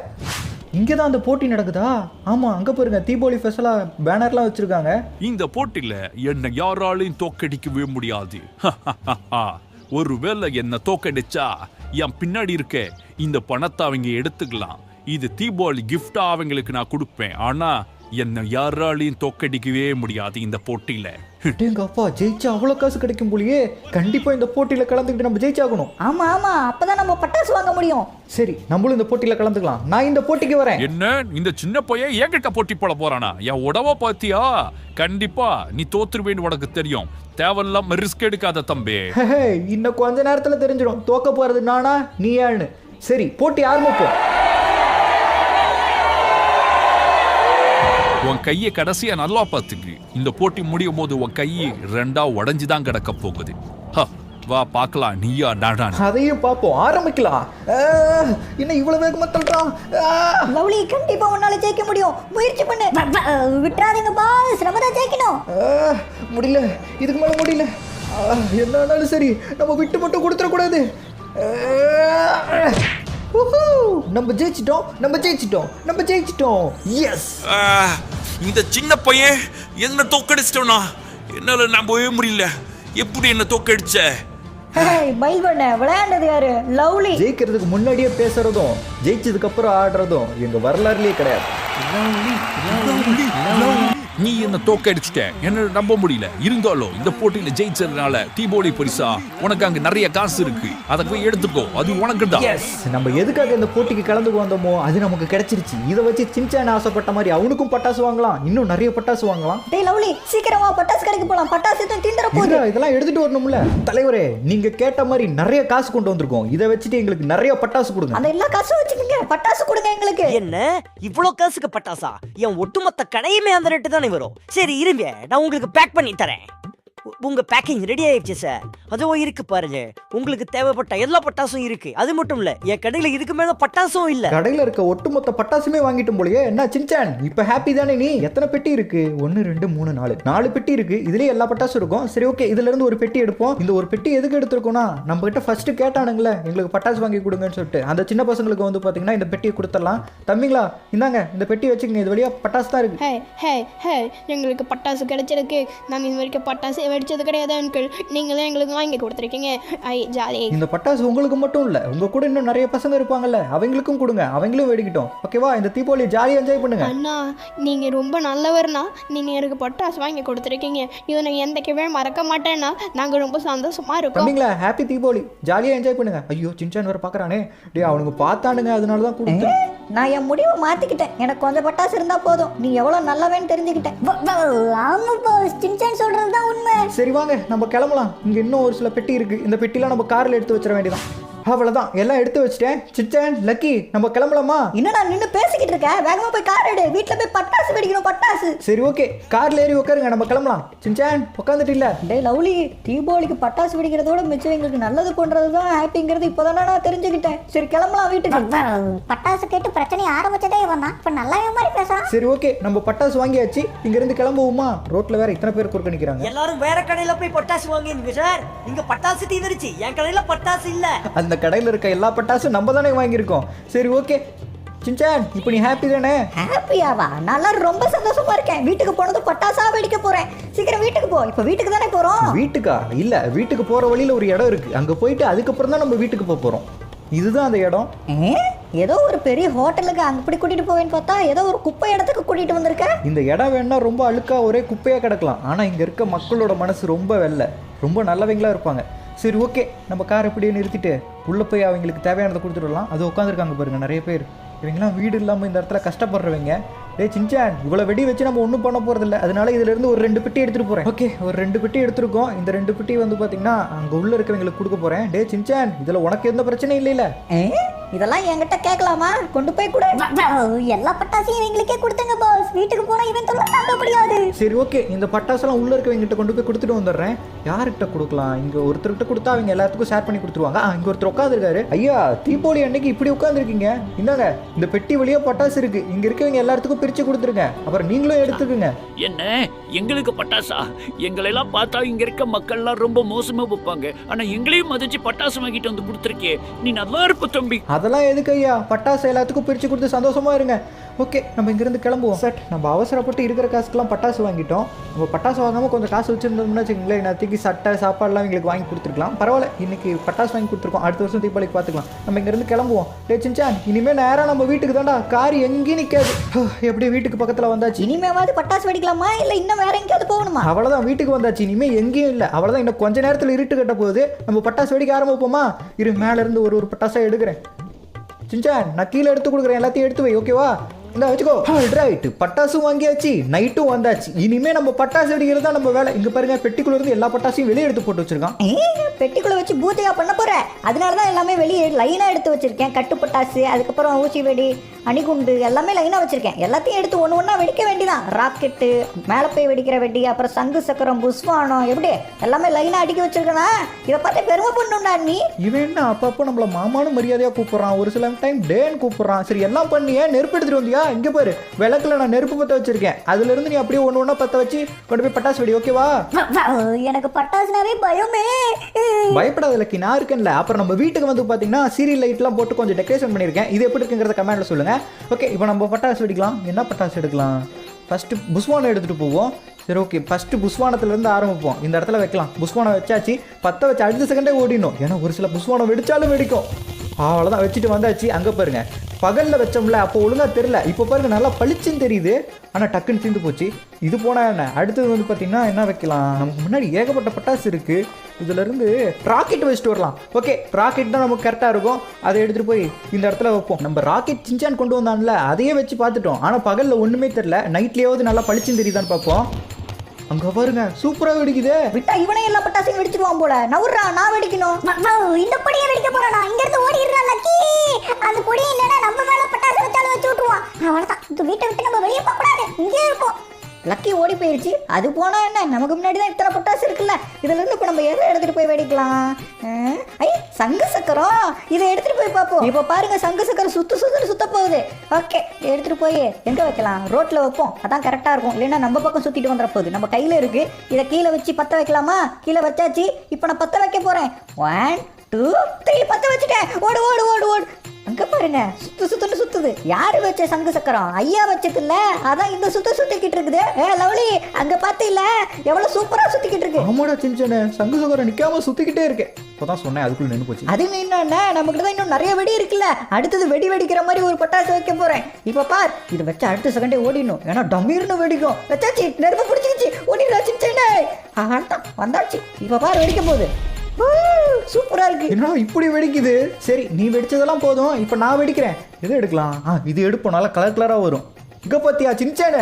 இங்கே தான் அந்த போட்டி நடக்குதா? ஆமா, அங்க பாருங்க, தீபாவளி ஸ்பெஷலா பேனர்லாம் வச்சிருக்காங்க. இந்த போட்டியில என்ன யாராலையும் தோக்கடிக்கவே முடியாது. ஒருவேளை என்ன தோக்கடிச்சா என் பின்னாடி இருக்க இந்த பணத்தை அவங்க எடுத்துக்கலாம். இது தீபாவளி கிஃப்டா அவங்களுக்கு நான் கொடுப்பேன். ஆனா என்ன யாராலையும் தோக்கடிக்கவே முடியாது இந்த போட்டியில. எங்க அப்பா, ஜெயிச்சா அவ்வளவு காசு கிடைக்கும் போலியே. கண்டிப்பா இந்த போட்டியில கலந்துக்கிட்டு நம்ம ஜெயிச்சாகணும். ஆமா ஆமா, அப்பதான் நம்ம பட்டாசு வாங்க முடியும். சரி, நம்மளும் இந்த போட்டியில கலந்துக்கலாம். நான் இந்த போட்டிக்கு வரேன். என்ன இந்த சின்ன பையன் என்கிட்ட போட்டி போட போறானா? என் உடவ பாத்தியா? கண்டிப்பா நீ தோத்துருவேன்னு உனக்கு தெரியும். தேவையில்லாம ரிஸ்க் எடுக்காத தம்பி. இன்னும் கொஞ்ச நேரத்துல தெரிஞ்சிடும் தோக்க போறது நானா நீயான்னு. சரி, போட்டி ஆரம்பிப்போம். உன் கையை கடைசியா நல்லா பார்த்துக்கு. இந்த போட்டி முடியும் போது உன் கையை 2ஆ உடைஞ்சுதான் கிடக்க போகுது. வா பார்க்கலாம், நீயா நானா? அதையும் பார்ப்போம், ஆரம்பிக்கலாம். என்ன இவ்வளவு வேகமா தள்ளுறான்? லவ்லி, கண்டிப்பா உன்னால ஜெயிக்க முடியும். முயற்சி பண்ணு. விட்டுறாதீங்க பாஸ், நம்ம தான் ஜெயிக்கணும். முடியல, இதுக்கு மேல முடியல. என்ன ஆனாலும் சரி, நம்ம விட்டு மட்டும் கொடுத்துடக்கூடாது. நம்ம ஜெயிச்சிட்டோம், நம்ம ஜெயிச்சிட்டோம், நம்ம ஜெயிச்சிட்டோம். எஸ். இந்த சின்ன பையன் என்ன தோக்கடிச்சிட்டோனா? என்னால நம்பவே முடியல. எப்படி என்ன தோக்கடிச்ச? விளையாண்டது யாரு? லவ்லி. ஜெயிக்கிறதுக்கு முன்னாடியே பேசுறதும் ஜெயிச்சதுக்கு அப்புறம் ஆடுறதும் எங்க வரலாறுலயே கிடையாது. நீ என்ன தோக்கடிச்சிட்ட என்ன நம்ப முடியல. இருந்தாலும் இந்த போட்டியில ஜெயிச்சதுனால தீபாவளி பரிசா உனக்கு அங்க நிறைய காசு இருக்கு, அதை போய் எடுத்துக்கோ, அது உனக்கு தான். நம்ம எதுக்காக இந்த போட்டிக்கு கலந்து வந்தோமோ அது நமக்கு கிடைச்சிருச்சு. இதை வச்சு சின்சான் ஆசைப்பட்ட மாதிரி அவனுக்கும் பட்டாசு வாங்கலாம், இன்னும் நிறைய பட்டாசு வாங்கலாம். டேய் லவ்லி, சீக்கிரமா பட்டாசு கடைக்கு போலாம். பட்டாசு தான் தீந்துற போகுது. இதெல்லாம் எடுத்துட்டு வரணும்ல. தலைவரே, நீங்க கேட்ட மாதிரி நிறைய காசு கொண்டு வந்திருக்கோம். இதை வச்சுட்டு எங்களுக்கு நிறைய பட்டாசு கொடுங்க. அந்த எல்லா காசும் வச்சுக்கோங்க, பட்டாசு கொடுங்க எங்களுக்கு. என்ன இவ்வளவு காசுக்கு பட்டாசா? என் ஒட்டுமொத்த கடையுமே அந்த ரேட்டு தானே வரும். சரி இருங்க, நான் உங்களுக்கு பேக் பண்ணி தரேன். உங்க பேக்கிங் ரெடி ஆயிடுச்சு சார். அதுவும் இருக்கு பாருங்க, உங்களுக்கு தேவைப்பட்ட எல்லா பட்டாசும் இருக்கு. அது மட்டும் இல்ல, என் கடையில இதுக்கு மேல பட்டாசும் இல்ல. கடையில இருக்க ஒட்டுமொத்த பட்டாசுமே வாங்கிட்டும் போலயே. என்ன சின்சான், இப்ப ஹாப்பி தானே நீ? எத்தனை பெட்டி இருக்கு? 1 2 3 4 பெட்டி இருக்கு. இதுலயே எல்லா பட்டாசும் இருக்கும். சரி ஓகே, இதுல இருந்து ஒரு பெட்டி எடுப்போம். இந்த ஒரு பெட்டி எதுக்கு எடுத்திருக்கோம்னா, நம்ம கிட்ட ஃபர்ஸ்ட் கேட்டானுங்களே எங்களுக்கு பட்டாசு வாங்கி கொடுங்கன்னு சொல்லிட்டு, அந்த சின்ன பசங்களுக்கு வந்து பாத்தீங்கன்னா இந்த பெட்டியை கொடுத்துடலாம். தம்பிங்களா, இந்தாங்க இந்த பெட்டி வச்சுக்கங்க, இது வழியா பட்டாசு தான் இருக்கு. ஹே எங்களுக்கு பட்டாசு கிடைச்சிருக்கு. நாங்கள் இது வரைக்கும் பட்டாசு வெடிச்சது கிடையாது அங்கிள். நீங்களே எங்களுக்கு வாங்கி கொடுத்துருக்கீங்க. ஜாலி. இந்த பட்டாசு உங்களுக்கு மட்டும் இல்ல, உங்க கூட இன்னும் நிறைய பசங்க இருப்பாங்கல்ல, அவங்களுக்கும் கொடுங்க, அவங்களும் வெடிக்கிட்டோம். ஓகேவா? இந்த தீபாவளி ஜாலியா என்ஜாய் பண்ணுங்க. அண்ணா, நீங்க ரொம்ப நல்லவர்னா. நீங்க எனக்கு பட்டாசு வாங்கி கொடுத்துருக்கீங்க. இதை நான் எந்தக்கவே மறக்க மாட்டேன்னா. நாங்க ரொம்ப சந்தோஷமா இருக்கோம். தம்பிங்களா, ஹாப்பி தீபாவளி, ஜாலியா என்ஜாய் பண்ணுங்க. ஐயோ, சின்சான் வேற பாக்குறானே. டேய், அவனுக்கு பார்த்தானுங்க, அதனால தான் கொடுத்தேன். நான் என் முடிவை மாத்திக்கிட்டேன். எனக்கு கொஞ்சம் பட்டாசு இருந்தா போதும். நீ எவ்வளவு நல்லவன்னு தெரிஞ்சுக்கிட்டேன். ஆமா பாஸ், சின்சான் சொல்றதுதான் உண்மை. சரி வாங்க, நம்ம கிளம்பலாம். இங்க இன்னும் ஒரு சில பெட்டி இருக்கு. இந்த பெட்டிலாம் நம்ம கார்ல எடுத்து வச்சிட வேண்டியதான். அவ்வளவுதான், எல்லாம் எடுத்து வச்சிட்டேன். சின்சான், லக்கி, நம்ம கிளம்பலாமா? என்னடா நின்னு பேசிக்கிட்டு இருக்க? வேகமா போய் கார் எடு. வீட்ல போய் பட்டாசு வெடிக்கணும், பட்டாசு. சரி ஓகே, கார்ல ஏறி உட்காருங்க, நம்ம கிளம்பலாம். சின்சான், உட்காந்துட்டு இல்ல? டேய் லவ்லி, தீபாவளிக்கு பட்டாசு வெடிக்கிறதோட மிச்சம் எங்களுக்கு நல்லது பண்றதுதான் ஹாப்பிங்கிறது இப்போதானே நான் தெரிஞ்சுக்கிட்டேன். சரி கிளம்பலாம் வீட்டுக்கு. பட்டாசு கேட்டு பிரச்சனை ஆரம்பிச்சதே இவன் தான். இப்ப நல்லாவே மாதிரி பேசுறான். சரி ஓகே, நம்ம பட்டாசு வாங்கியாச்சு. இங்க இருந்து கிளம்புவோமா? ரோட்ல வேற இத்தனை பேர் குறுக்க நிக்கிறாங்க. எல்லாரும் வேற கடையில போய் பட்டாசு வாங்கிங்க சார். இங்க பட்டாசு தீந்துருச்சு, என் கடையில பட்டாசு இல்ல. அந்த கடையில இருக்க எல்லா பட்டாசும் நம்ம தானே வாங்கியிருக்கோம். சரி ஓகே சின்சான், இப்போ நீ ஹாப்பி தானே? ஹாப்பியாவா? நல்லா ரொம்ப சந்தோஷமா இருக்கேன். வீட்டுக்கு போனது பட்டாசா வெடிக்க போறேன். சீக்கிரம் வீட்டுக்கு போ. இப்போ வீட்டுக்கு தானே போறோம். வீட்டுக்கா? இல்ல, வீட்டுக்கு போற வழியில ஒரு இடம் இருக்கு, அங்க போயிட்டு அதுக்கப்புறம் தான் நம்ம வீட்டுக்கு போக போறோம். இதுதான் அந்த இடம். ஏதோ ஒரு பெரிய ஹோட்டலுக்கு அப்படி கூட்டிட்டு போவேன்னு பார்த்தா ஏதோ ஒரு குப்பை இடத்துக்கு கூட்டிட்டு வந்திருக்க. இந்த இடம் வேணா ரொம்ப அழுக்கா ஒரே குப்பையா கிடக்கலாம், ஆனா இங்க இருக்க மக்களோட மனசு ரொம்ப வெள்ளை, ரொம்ப நல்லவங்களா இருப்பாங்க. சரி ஓகே, நம்ம கார் இப்படியே நிறுத்திட்டு உள்ள போய் அவங்களுக்கு தேவையானதை கொடுத்துடலாம். அது உட்காந்துருக்காங்க பாருங்க நிறைய பேர். இவங்கெல்லாம் வீடு இல்லாமல் இந்த இடத்துல கஷ்டப்படுறவங்க. டேய் சின்சான், இவ்வளோ வெடி வச்சு நம்ம ஒன்றும் பண்ண போகிறதில்ல, அதனால இதுலேருந்து ஒரு 2 பெட்டி எடுத்துகிட்டு போகிறேன். ஓகே, ஒரு 2 பெட்டி எடுத்துருக்கோம். இந்த 2 பெட்டி வந்து பார்த்தீங்கன்னா அங்கே உள்ள இருக்கவங்களுக்கு கொடுக்க போகிறேன். டே சின்சான், இதில் உனக்கு எந்த பிரச்சனையும் இல்லைல்ல? இதெல்லாம் என்கிட்ட கேட்கலாமா? கொண்டு போய் கூட எல்லா பட்டாசையும் எங்களுக்கே கொடுத்துங்க பாஸ். வீட்டுக்கு போனா இவன் தொல்லை தாங்க முடியாது. சரி ஓகே, இந்த பட்டாசெல்லாம் உள்ள இருக்கவங்கிட்ட கொண்டு போய் கொடுத்துட்டு வந்துடுறேன். யார்கிட்ட கொடுக்கலாம்? இங்கே ஒருத்தர்கிட்ட கொடுத்தா அவங்க எல்லாத்துக்கும் ஷேர் பண்ணி கொடுத்துருவாங்க. இங்கே ஒருத்தர் உட்காந்துருக்காரு. ஐயா, தீபாவளி அன்னைக்கு இப்படி உட்காந்துருக்கீங்க. இந்தாங்க, இந்த பெட்டி வழியா பட்டாசு இருக்கு, இங்க இருக்கவங்க எல்லாத்துக்கும் பிரிச்சு கொடுத்துருங்க, அப்புறம் நீங்களும் எடுத்துக்குங்க. என்ன எங்களுக்கு பட்டாசா? எங்களெல்லாம் பார்த்தா இங்க இருக்க மக்கள்லாம் ரொம்ப மோசமா வைப்பாங்க, ஆனா எங்களையும் மதிச்சு பட்டாசு வாங்கிட்டு வந்து கொடுத்துருக்கே, நீ நல்லா இருப்ப தம்பி. அதெல்லாம் எதுக்கு ஐயா, பட்டாசு எல்லாத்துக்கும் பிரிச்சு கொடுத்து சந்தோஷமா இருங்க. ஓகே, நம்ம இங்கிருந்து கிளம்புவோம். சார், நம்ம அவசரப்பட்டு இருக்கிற காசுக்கெல்லாம் பட்டாசு வாங்கிட்டோம். நம்ம பட்டாசு வாங்காமல் கொஞ்சம் காசு வச்சுருந்தோம்னா வச்சுக்கங்களேன், நேற்றுக்கு சட்டை சாப்பாடுலாம் எங்களுக்கு வாங்கி கொடுத்துருக்கலாம். பரவாயில்ல, இன்னைக்கு பட்டாசு வாங்கி கொடுத்துருக்கோம், அடுத்த வருஷம் தீபாவளிக்கு பார்த்துக்கலாம். நம்ம இங்கிருந்து கிளம்புவோம். டே சின்சான், இனிமேல் நேராக நம்ம வீட்டுக்கு தான்டா, கார் எங்கேயும் நிற்காது. எப்படி வீட்டுக்கு பக்கத்தில் வந்தாச்சு. இனிமேவாது பட்டாசு வெடிக்கலாமா இல்லை இன்னும் வேற எங்கேயாவது போகணுமா? அவ்வளோதான், வீட்டுக்கு வந்தாச்சு. இனிமேல் எங்கேயும் இல்லை, அவ்வளோதான். இன்னும் கொஞ்ச நேரத்தில் இருட்டு கட்ட போகுது. நம்ம பட்டாசு வெடிக்க ஆரம்பிப்போமா? இரு, மேலேருந்து ஒரு பட்டாசாக எடுக்கிறேன். சின்சான், நான் கீழே எடுத்து கொடுக்குறேன், எல்லாத்தையும் எடுத்து வை, ஓகேவா? இந்த வச்சுக்கோ. ரைட், பட்டாசும் வாங்கியாச்சு, நைட்டும் வந்தாச்சு. இனிமே நம்ம பட்டாசு வெடிக்கிறது தான் நம்ம வேலை. இங்க பாருங்க, பெட்டிக்குள்ள இருந்து எல்லா பட்டாசையும் வெளியே எடுத்து போட்டு வச்சிருக்கான். பெட்டிக்குள்ள வச்சு பூஜையா பண்ண போறேன், அதனாலதான் எல்லாமே வெளியே லைனா எடுத்து வச்சிருக்கேன். கட்டு பட்டாசு, அதுக்கப்புறம் ஊசி வெடி, அணிகுண்டு எல்லாமே லைனா வச்சிருக்கேன். எல்லாத்தையும் எடுத்து ஒன்று ஒன்றா வெடிக்க வேண்டிதான். ராக்கெட்டு, மேலே போய் வெடிக்கிற வெடி, அப்புறம் சங்கு சக்கரம், புஷ்வானம், எப்படி எல்லாமே லைனா அடிக்க வச்சிருக்கனா. இதை பார்த்து பெருமை பண்ணுண்டா நீ. இவன் என்ன அப்பப்போ நம்மள மாமானு மரியாதையா கூப்பிடுறான், ஒரு சில டைம் டேன்னு கூப்பிடுறான். சரி, எல்லாம் பண்ணியே, நெருப்பு எடுத்துட்டு வந்தியா? இங்க பாரு, விளக்குல நான் நெருப்பு பற்ற வச்சிருக்கேன். அதுல இருந்து நீ அப்படியே ஒன்று ஒன்றா பற்ற வச்சு கொண்டு போய் பட்டாசு வெடி, ஓகேவா? எனக்கு பட்டாசுனாவே பயமே. பயப்படாத லக்கி, நான் இருக்கேன்ல. அப்புறம் நம்ம வீட்டுக்கு வந்து பார்த்தீங்கன்னா சீரியல் லைட்லாம் போட்டு கொஞ்சம் டெக்கரேஷன் பண்ணியிருக்கேன். இது எப்படி இருக்குங்கிறத கமெண்ட்ல சொல்லுங்க. ஓகே, இப்போ நம்ம பட்டாசு வெடிக்கலாம். என்ன பட்டாசு எடுக்கலாம்? ஃபர்ஸ்ட் புஷ்வானம் எடுத்துட்டு போவோம். சரி ஓகே, ஃபர்ஸ்ட் புஷ்வானத்துலேருந்து ஆரம்பிப்போம். இந்த இடத்துல வைக்கலாம். புஷ்வானம் வச்சாச்சு, பற்ற வச்சு அடுத்த செகண்டே ஓடிடணும், ஏன்னா ஒரு சில புஷ்வானம் வெடிச்சாலும் வெடிக்கும். அவ்வளோதான், வச்சுட்டு வந்தாச்சு. அங்கே பாருங்க, பகலில் வச்சோம்ல அப்போ ஒழுங்காக தெரில. இப்போ பாருங்க நல்லா பளிச்சுன்னு தெரியுது, ஆனால் டக்குன்னு தீர்ந்து போச்சு. இது போனால் என்ன, அடுத்தது வந்து பார்த்தீங்கன்னா என்ன வைக்கலாம், நமக்கு முன்னாடி ஏகப்பட்ட பட்டாசு இருக்குது. இதுலேருந்து ராக்கெட் வச்சுட்டு வரலாம். ஓகே, ராக்கெட் தான் நமக்கு கரெக்டாக இருக்கும். அதை எடுத்துகிட்டு போய் இந்த இடத்துல வைப்போம். நம்ம ராக்கெட் சின்சான் கொண்டு வந்தான்ல அதையே வச்சு பார்த்துட்டோம், ஆனால் பகலில் ஒன்றுமே தெரில. நைட்லேயாவது நல்லா பளிச்சுன்னு தெரியுதான்னு பார்ப்போம். அங்கே பாருங்க சூப்பராக வெடிக்குது. விட்டா இவனே எல்லா பட்டாசையும் வெடிச்சிருவான் போல. நவுறா, நான் வெடிக்கணும். இந்த பொடியை வெடிக்க போறா. இங்க இருந்து ஓடிடுறா லக்கி. அந்த பொடி இல்லனா நம்ம மேல பட்டாசு வச்சாலும் வச்சு விட்டுருவான். அவ்வளவுதான், இந்த வீட்டை விட்டு நம்ம வெளியே போக கூடாது, இங்கே இருக்கும். லக்கி ஓடி போயிடுச்சு. அது போனா என்ன, நமக்கு முன்னாடி தான் இத்தனை பட்டாசு இருக்குல்ல. இதுல இருந்து இப்போ நம்ம எதை எடுத்துட்டு போய் வெடிக்கலாம்? ஐ, சங்கு சக்கரம். இதை எடுத்துட்டு போய் பார்ப்போம். இப்போ பாருங்க சங்கு சக்கரம் சுத்த போகுது. ஓகே, எடுத்துட்டு போய் எங்க வைக்கலாம்? ரோட்ல வைப்போம், அதான் கரெக்டா இருக்கும். இல்லைன்னா நம்ம பக்கம் சுத்திட்டு வந்துட போகுது. நம்ம கையில இருக்கு, இதை கீழே வச்சு பத்த வைக்கலாமா? கீழே வச்சாச்சு. இப்போ நான் பத்த வைக்க போறேன். 1 2 3 பத்த வச்சுட்டேன். ஓடு ஓடு ஓடு ஓடு. அங்க பாருங்க சுத்துன்னு சுத்துது. யாரு வச்ச சங்கு சக்கரம்? ஐயா வச்சது இல்ல, அதான் இந்த சுத்திக்கிட்டு இருக்குது. லவ்லி, அங்க பாத்தீங்களா எவ்வளவு சூப்பரா சுத்திக்கிட்டு இருக்கு. ஆமாடா சின்சானே, சங்கு சக்கரம் நிக்காம சுத்திக்கிட்டே இருக்கு. இப்பதான் சொன்னேன், அதுக்குள்ள நின்று போச்சு. அது என்னன்னா நமக்கு தான் இன்னும் நிறைய வெடி இருக்குல்ல. அடுத்தது வெடிக்கிற மாதிரி ஒரு பட்டாசு வைக்க போறேன். இப்ப பார், இது வச்ச அடுத்த செகண்டே ஓடிடணும், ஏன்னா டமீர்னு வெடிக்கும். வச்சாச்சு, நெருப்பு பிடிச்சிக்கிச்சு. ஓடிடா சின்சானே. வந்தாச்சு. இப்ப பார், வெடிக்க போகுது. சூப்பரா இருக்கு. என்ன இப்படி வெடிக்குது? சரி, நீ வெடிச்சதெல்லாம் போதும், இப்போ நான் வெடிக்கிறேன். எது எடுக்கலாம்? இது எடுப்போம், நல்லா கலரா வரும். இங்க பாத்தியா சின்சானே?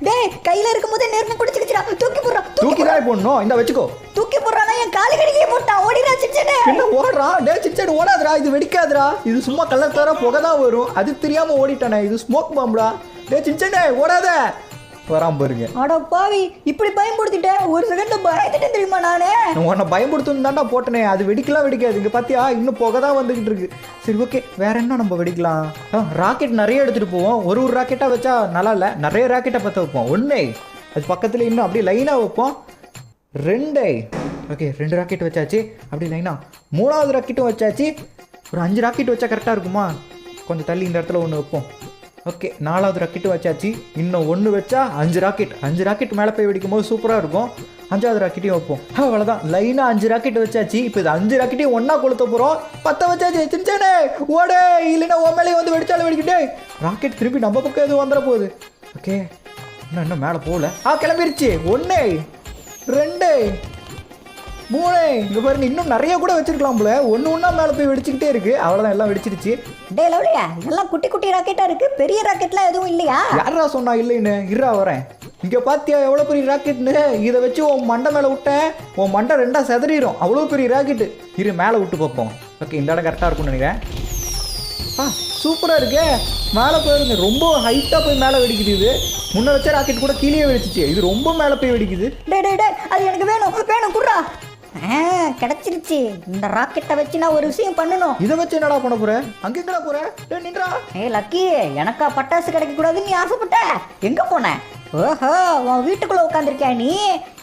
டேய், கையில இருக்கும்போதே நெருப்பு பிடிச்சிக்கிச்சுடா. தூக்கி போடுறா. தூக்கி தான் போடணும். இந்த வச்சுக்கோ. தூக்கி போடுறானா என் காலு கடிக்கே போட்டா. ஓடிடா சின்சானே. என்ன ஓடுறா? டேய் சின்சானே ஓடாதடா, இது வெடிக்காதடா. இது சும்மா கலரா புகை தான் வரும். அது தெரியாம ஓடிட்டானே, இது ஸ்மோக் பாம்புடா. டேய் சின்சானே ஓடாத. வராம பாருங்க. அட பாவி, இப்படி பயன்படுத்திட்டேன். ஒரு செகண்ட் பயந்துட்டேன் தெரியுமா நானே. உன்னை பயன்படுத்தணும் தான்டா போட்டனே. அது வெடிக்காது. இங்க பாத்தியா, இன்னும் புகை தான் வந்துகிட்டு இருக்கு. சரி, ஓகே, வேற என்ன நம்ம வெடிக்கலாம்? ராக்கெட் நிறைய எடுத்துட்டு போவோம். ஒரு ராக்கெட்டா வச்சா நல்லா இல்ல, நிறைய ராக்கெட்டை பற்ற வைப்போம். 1 அது பக்கத்துல இன்னும் அப்படியே லைனா வைப்போம். 2 ஓகே, 2 ராக்கெட் வச்சாச்சு. அப்படி லைனா 3வது ராக்கெட்டும் வச்சாச்சு. ஒரு 5 ராக்கெட் வச்சா கரெக்டா இருக்குமா? கொஞ்சம் தள்ளி இந்த இடத்துல ஒன்று வைப்போம். ஓகே, 4வது ராக்கெட்டும் வச்சாச்சு. இன்னும் 1 வச்சா 5 ராக்கெட் மேலே போய் வெடிக்கும் போது சூப்பராக இருக்கும். 5வது ராக்கெட்டையும் வைப்போம். அவ்வளோதான், லைனாக 5 ராக்கெட் வச்சாச்சு. இப்போ இது 5 ராக்கெட்டையும் ஒன்றா கொளுத்த போகிறோம். 10 வச்சாச்சு. சின்சானே ஓடே, இல்லைன்னா உன் மேலே வந்து வெடிச்சாலும் வெடிக்கிட்டே. ராக்கெட் திருப்பி நம்ம பக்கம் எதுவும் வந்துட போகுது. ஓகே, இன்னும் மேலே போகல. கிளம்பிருச்சு. 1 2 3 இங்க பாருங்க, இன்னும் நிறைய கூட வச்சிருக்கலாம் போல. ஒண்ணா மேல போய் வெடிச்சுக்கிட்டே இருக்கு. அவ்வளவுதான், எல்லாம் வெடிச்சிருச்சு. டேய் லவ்லியா, இதெல்லாம் குட்டி ராக்கெட்டா இருக்கு, பெரிய ராக்கெட்லாம் எதுவும் இல்லையா? யாரா சொன்னா இல்லைன்னு? இருடா வரேன். இங்க பாத்தியா எவ்வளவு பெரிய ராக்கெட்னு? இதை வச்சு உன் மண்டை மேல விட்டேன், உன் மண்டை 2ஆ செதறிடும். அவ்வளவு பெரிய ராக்கெட். இரு, மேல விட்டு பார்ப்போம். ஓகே, இந்த இடம் கரெக்டா இருக்கும்னு நினைக்கிறேன். சூப்பரா இருக்கே. மேலே போயிருங்க, ரொம்ப ஹைட்டா போய் மேலே வெடிக்குது. இது முன்ன வச்ச ராக்கெட் கூட கீழே வெடிச்சிச்சு. இது ரொம்ப மேலே போய் வெடிக்குது. டே அது எனக்கு வேணும் குர்ரா. கிடைச்சிருச்சு. இந்த ராக்கெட்டை வச்சு நான் ஒரு விஷயம் பண்ணணும். இதை வச்சு என்னடா பண்ண போற? அங்க எங்கடா போற? நின்றா. லக்கி, எனக்கா பட்டாசு கிடைக்க கூடாதுன்னு நீ ஆசைப்பட்ட? எங்க போன? ஓஹோ, உன் வீட்டுக்குள்ள உட்காந்துருக்கியா நீ?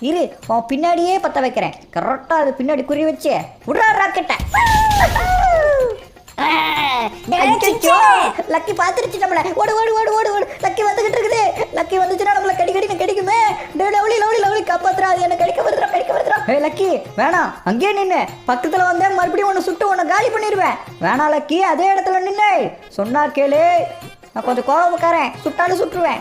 இரு, உன் பின்னாடியே பத்த வைக்கிறேன். கரெக்டா அது பின்னாடி குறி வச்சு விடுறா ராக்கெட்டை. லக்கி பாத்துருச்சு நம்மள. ஓடு ஓடு ஓடு ஓடு ஓடு. லக்கி வந்துகிட்டு இருக்குது. லக்கி வந்துச்சுன்னா நம்மள கடிக்குமே. லவ்லி காப்பாத்துறா, என்ன கடிக்க வருதுடா. லக்கி வேணாம், அங்கேயே நின்னு. பக்கத்துல வந்தேன் மறுபடியும் உன்னை சுட்டு உன்னை காலி பண்ணிடுவேன். வேணாம் லக்கி, அதே இடத்துல நின்னு சொன்னா கேளு. நான் கொஞ்சம் கோபக்காரன், சுட்டாலும் சுட்டுருவேன்.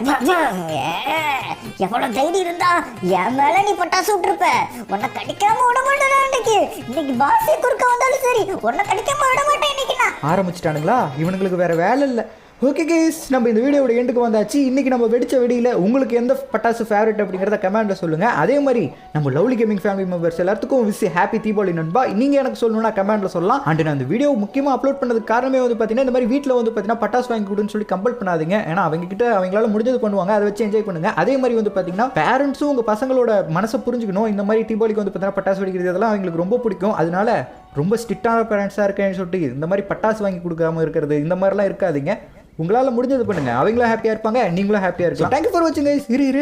எவ்வளவு தைரியம் இருந்தா என் மேல நீ பட்டாசு விட்டுருப்ப. உன்னை கடிக்காம விட மாட்டேன். இன்னைக்கு பாசி குறுக்க வந்தாலும் சரி, உன்னை கடிக்காம விட மாட்டேன். இன்னைக்கு நான் ஆரம்பிச்சிட்டானுங்களா? இவனுங்களுக்கு வேற வேலை இல்லை. ஓகே கைஸ், நம்ம இந்த வீடியோட எண்டுக்கு வந்தாச்சு. இன்னைக்கு நம்ம வெடிச்ச வெடியில் உங்களுக்கு எந்த பட்டாசு ஃபேவரட் அப்படிங்கிறத கமெண்ட்ல சொல்லுங்க. அதே மாதிரி நம்ம லவ்லி கேமிங் ஃபேமிலி மெம்பர்ஸ் எல்லாத்துக்கும் விஷ் ஹாப்பி தீபாவளி நண்பா. நீங்க எனக்கு சொல்லணும்னா கமெண்ட்ல சொல்லலாம். அண்ட் நான் இந்த வீடியோ முக்கியமாக அப்லோட் பண்ணதுக்கு காரணமே வந்து பார்த்தீங்கன்னா, இந்த மாதிரி வீட்டில் வந்து பார்த்தீங்கன்னா பட்டாசு வாங்கி கொடுன்னு சொல்லி கம்பல் பண்ணாதீங்க. ஏன்னா அவங்க கிட்ட அவங்களால முடிஞ்சது பண்ணுவாங்க, அதை வச்சு என்ஜாய் பண்ணுங்க. அதே மாதிரி வந்து பார்த்தீங்கன்னா பேரண்ட்ஸும் உங்க பசங்களோட மனசை புரிஞ்சுக்கணும். இந்த மாதிரி தீபாவளிக்கு வந்து பார்த்தீங்கன்னா பட்டாசு வெடிக்கிறது இதெல்லாம் அவங்களுக்கு ரொம்ப பிடிக்கும். அதனால ரொம்ப ஸ்ட்ரிக்டான பேரண்ட்ஸாக இருக்கேன்னு சொல்லிட்டு இந்த மாதிரி பட்டாசு வாங்கி கொடுக்காம இருக்கிறது, இந்த மாதிரிலாம் இருக்காதீங்க. உங்களால் முடிஞ்சது பண்ணுங்க. அவங்களும் ஹாப்பியாக இருப்பாங்க, நீங்களும் ஹாப்பியாக இருக்கலாம். தேங்க்யூ ஃபார் வாட்சிங் கைஸ். இரு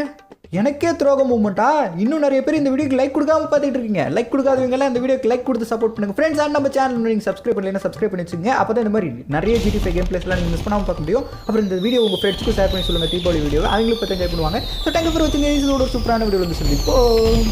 எனக்கே துரோகம் மூமெண்ட்டா. இன்னும் நிறைய பேர் இந்த வீடியோக்கு லைக் கொடுக்காம பார்த்துட்டு இருக்கீங்க. லைக் கொடுக்காதவங்கலாம் இந்த வீடியோக்கு லைக் கொடுத்து சப்போர்ட் பண்ணுங்க ஃப்ரெண்ட்ஸ். அண்ட் நம்ம சேனல் நீங்கள் சப்ஸ்கிரைப் பண்ணலைன்னா சப்ஸ்கிரைப் பண்ணி வச்சுங்க. அப்போ தான் இந்த மாதிரி நிறைய GTA கேம் பிளேஸ்லாம் நீங்கள் மிஸ் பண்ணாமல் பார்க்க முடியும். அப்புறம் இந்த வீடியோ உங்கள் ஃப்ரெண்ட்ஸ்க்கு ஷேர் பண்ணி சொல்லுங்கள். தீபாவளி வீடியோவை அவங்களுக்கு பார்த்து என்ஜாய் பண்ணுவாங்க. ஸோ தேங்க்யூ ஃபார் வாட்சிங் கைஸ். இதோட சூப்பரான வீடியோ வந்து சொல்லிப்போம்.